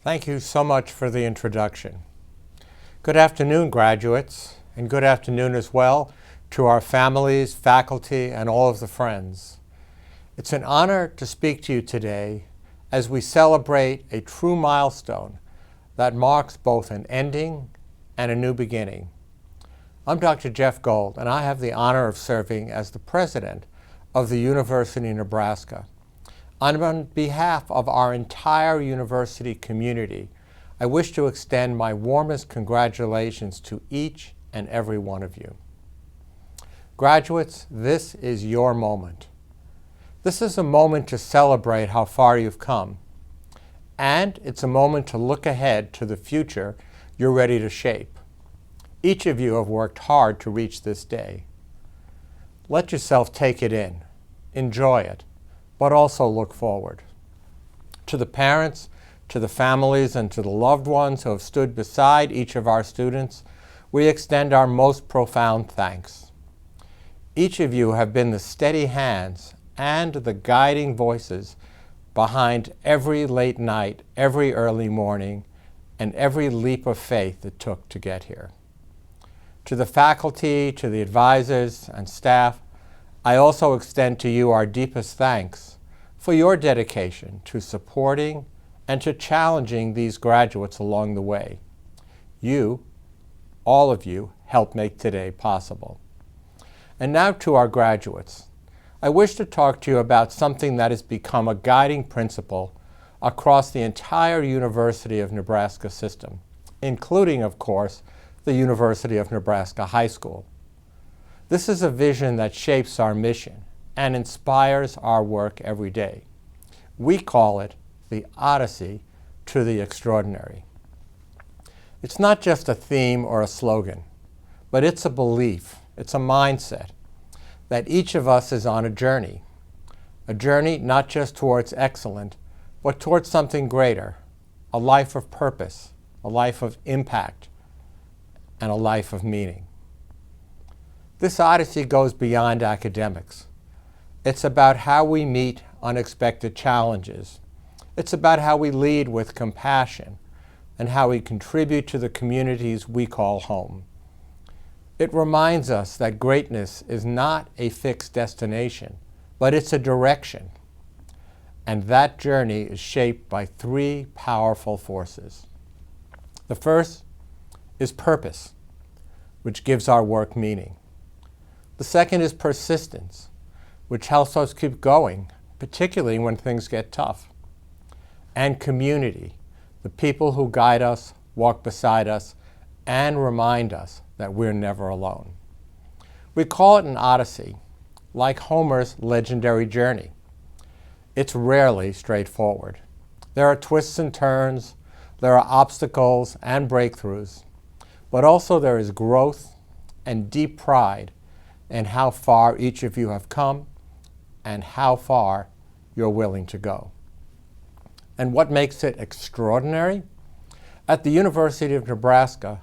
Thank you so much for the introduction. Good afternoon, graduates, and good afternoon as well to our families, faculty, and all of the friends. It's an honor to speak to you today as we celebrate a true milestone that marks both an ending and a new beginning. I'm Dr. Jeff Gold, and I have the honor of serving as the president of the University of Nebraska. On behalf of our entire university community, I wish to extend my warmest congratulations to each and every one of you. Graduates, this is your moment. This is a moment to celebrate how far you've come, and it's a moment to look ahead to the future you're ready to shape. Each of you have worked hard to reach this day. Let yourself take it in, enjoy it, but also look forward. To the parents, to the families, and to the loved ones who have stood beside each of our students, we extend our most profound thanks. Each of you have been the steady hands and the guiding voices behind every late night, every early morning, and every leap of faith it took to get here. To the faculty, to the advisors and staff, I also extend to you our deepest thanks for your dedication to supporting and to challenging these graduates along the way. You, all of you, helped make today possible. And now to our graduates. I wish to talk to you about something that has become a guiding principle across the entire University of Nebraska system, including, of course, the University of Nebraska High School. This is a vision that shapes our mission and inspires our work every day. We call it the Odyssey to the Extraordinary. It's not just a theme or a slogan, but it's a belief, it's a mindset that each of us is on a journey not just towards excellence, but towards something greater, a life of purpose, a life of impact, and a life of meaning. This Odyssey goes beyond academics. It's about how we meet unexpected challenges. It's about how we lead with compassion and how we contribute to the communities we call home. It reminds us that greatness is not a fixed destination, but it's a direction. And that journey is shaped by three powerful forces. The first is purpose, which gives our work meaning. The second is persistence, which helps us keep going, particularly when things get tough. And community, the people who guide us, walk beside us, and remind us that we're never alone. We call it an Odyssey, like Homer's legendary journey. It's rarely straightforward. There are twists and turns, there are obstacles and breakthroughs, but also there is growth and deep pride in how far each of you have come and how far you're willing to go. And what makes it extraordinary? At the University of Nebraska,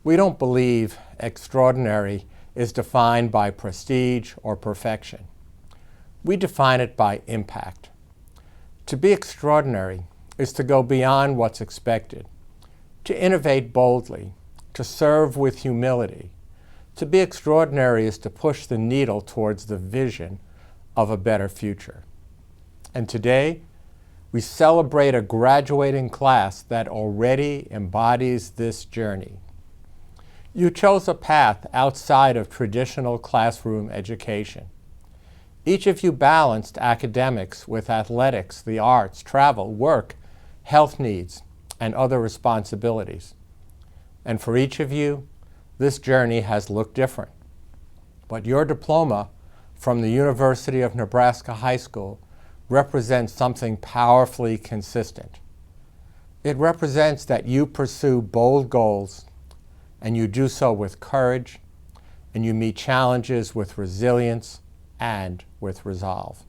we don't believe extraordinary is defined by prestige or perfection. We define it by impact. To be extraordinary is to go beyond what's expected, to innovate boldly, to serve with humility. To be extraordinary is to push the needle towards the vision of a better future. And today, we celebrate a graduating class that already embodies this journey. You chose a path outside of traditional classroom education. Each of you balanced academics with athletics, the arts, travel, work, health needs, and other responsibilities. And for each of you, this journey has looked different. But your diploma from the University of Nebraska High School represents something powerfully consistent. It represents that you pursue bold goals, and you do so with courage, and you meet challenges with resilience and with resolve.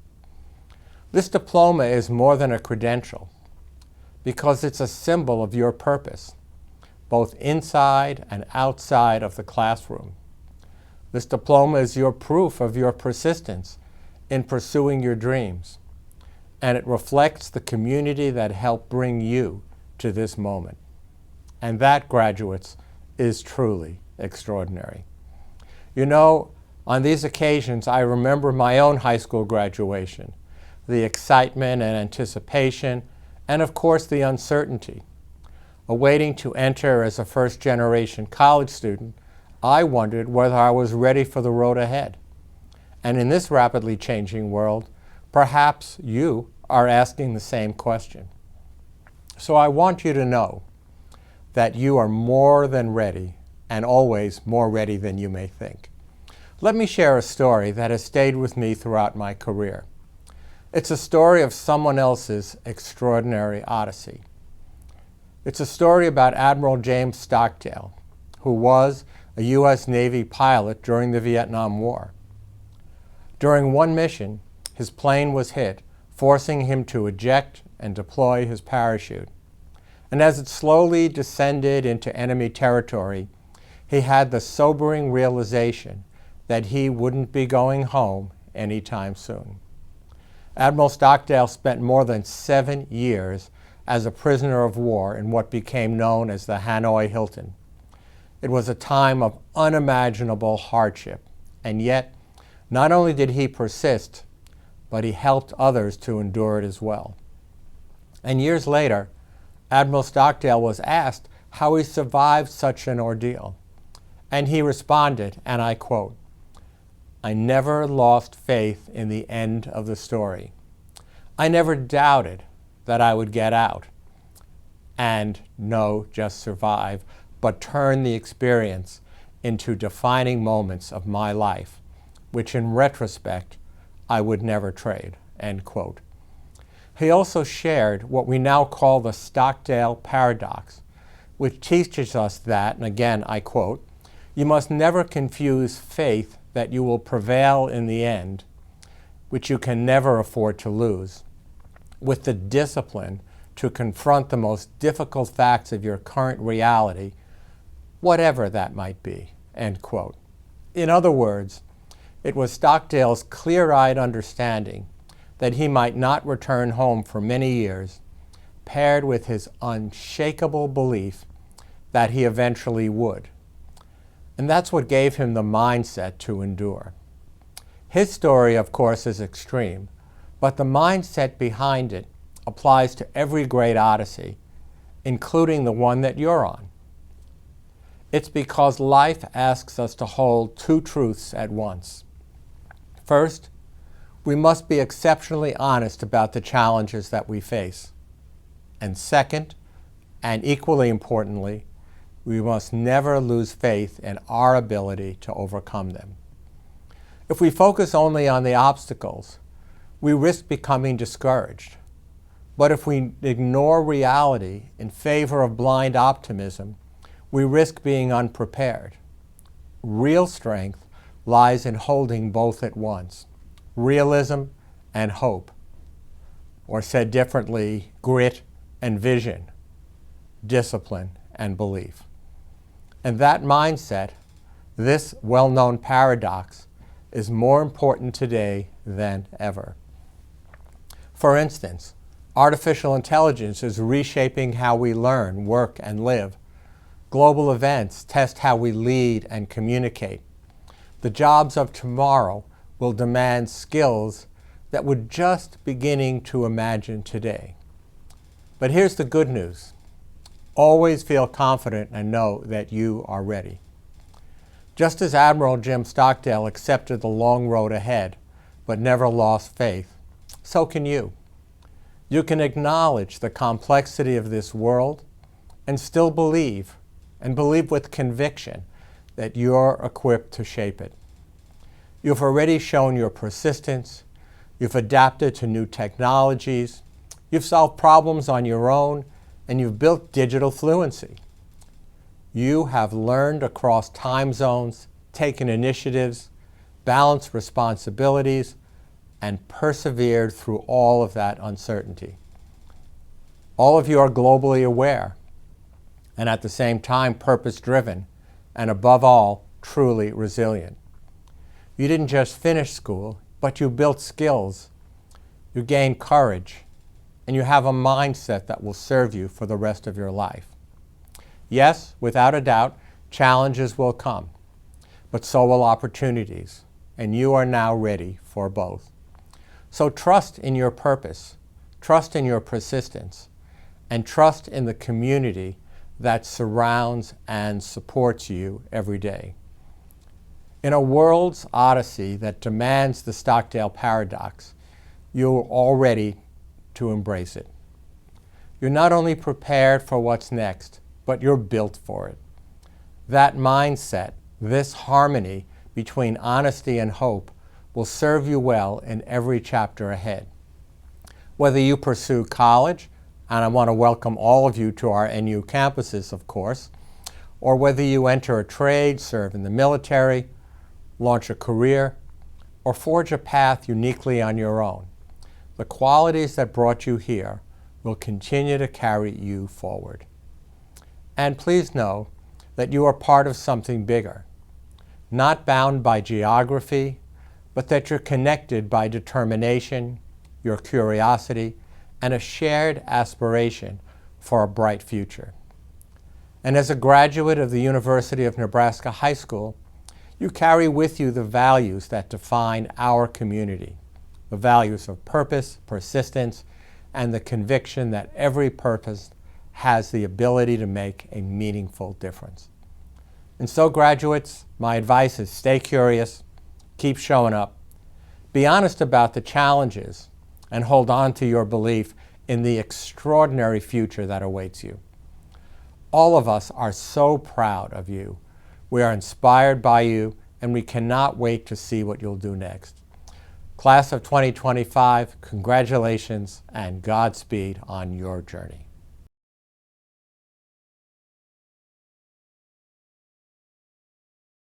This diploma is more than a credential because it's a symbol of your purpose, both inside and outside of the classroom. This diploma is your proof of your persistence in pursuing your dreams, and it reflects the community that helped bring you to this moment. And that, graduates, is truly extraordinary. You know, on these occasions, I remember my own high school graduation, the excitement and anticipation, and of course the uncertainty. Awaiting to enter as a first-generation college student, I wondered whether I was ready for the road ahead. And in this rapidly changing world, perhaps you are asking the same question. So I want you to know that you are more than ready, and always more ready than you may think. Let me share a story that has stayed with me throughout my career. It's a story of someone else's extraordinary Odyssey. It's a story about Admiral James Stockdale, who was a U.S. Navy pilot during the Vietnam War. During one mission, his plane was hit, forcing him to eject and deploy his parachute. And as it slowly descended into enemy territory, he had the sobering realization that he wouldn't be going home anytime soon. Admiral Stockdale spent more than 7 years as a prisoner of war in what became known as the Hanoi Hilton. It was a time of unimaginable hardship, and yet, not only did he persist, but he helped others to endure it as well. And years later, Admiral Stockdale was asked how he survived such an ordeal. And he responded, and I quote, "I never lost faith in the end of the story. I never doubted that I would get out and just survive, but turn the experience into defining moments of my life, which in retrospect, I would never trade," end quote. He also shared what we now call the Stockdale paradox, which teaches us that, and again I quote, "You must never confuse faith that you will prevail in the end, which you can never afford to lose, with the discipline to confront the most difficult facts of your current reality, whatever that might be," end quote. In other words, it was Stockdale's clear-eyed understanding that he might not return home for many years, paired with his unshakable belief that he eventually would. And that's what gave him the mindset to endure. His story, of course, is extreme, but the mindset behind it applies to every great Odyssey, including the one that you're on. It's because life asks us to hold two truths at once. First, we must be exceptionally honest about the challenges that we face. And second, and equally importantly, we must never lose faith in our ability to overcome them. If we focus only on the obstacles, we risk becoming discouraged. But if we ignore reality in favor of blind optimism, we risk being unprepared. Real strength lies in holding both at once, realism and hope, or said differently, grit and vision, discipline and belief. And that mindset, this well-known paradox, is more important today than ever. For instance, artificial intelligence is reshaping how we learn, work, and live. Global events test how we lead and communicate. The jobs of tomorrow will demand skills that we're just beginning to imagine today. But here's the good news. Always feel confident and know that you are ready. Just as Admiral Jim Stockdale accepted the long road ahead, but never lost faith, so can you. You can acknowledge the complexity of this world and still believe, and believe with conviction, that you're equipped to shape it. You've already shown your persistence, you've adapted to new technologies, you've solved problems on your own, and you've built digital fluency. You have learned across time zones, taken initiatives, balanced responsibilities, and persevered through all of that uncertainty. All of you are globally aware, and at the same time purpose-driven, and above all, truly resilient. You didn't just finish school, but you built skills. You gained courage, and you have a mindset that will serve you for the rest of your life. Yes, without a doubt, challenges will come, but so will opportunities, and you are now ready for both. So trust in your purpose, trust in your persistence, and trust in the community that surrounds and supports you every day. In a world's Odyssey that demands the Stockdale paradox, you're all ready to embrace it. You're not only prepared for what's next, but you're built for it. That mindset, this harmony between honesty and hope, will serve you well in every chapter ahead. Whether you pursue college, and I want to welcome all of you to our NU campuses, of course, or whether you enter a trade, serve in the military, launch a career, or forge a path uniquely on your own, the qualities that brought you here will continue to carry you forward. And please know that you are part of something bigger, not bound by geography, but that you're connected by determination, your curiosity, and a shared aspiration for a bright future. And as a graduate of the University of Nebraska High School, you carry with you the values that define our community, the values of purpose, persistence, and the conviction that every purpose has the ability to make a meaningful difference. And so, graduates, my advice is stay curious, keep showing up, be honest about the challenges, and hold on to your belief in the extraordinary future that awaits you. All of us are so proud of you. We are inspired by you, and we cannot wait to see what you'll do next. Class of 2025, congratulations and Godspeed on your journey.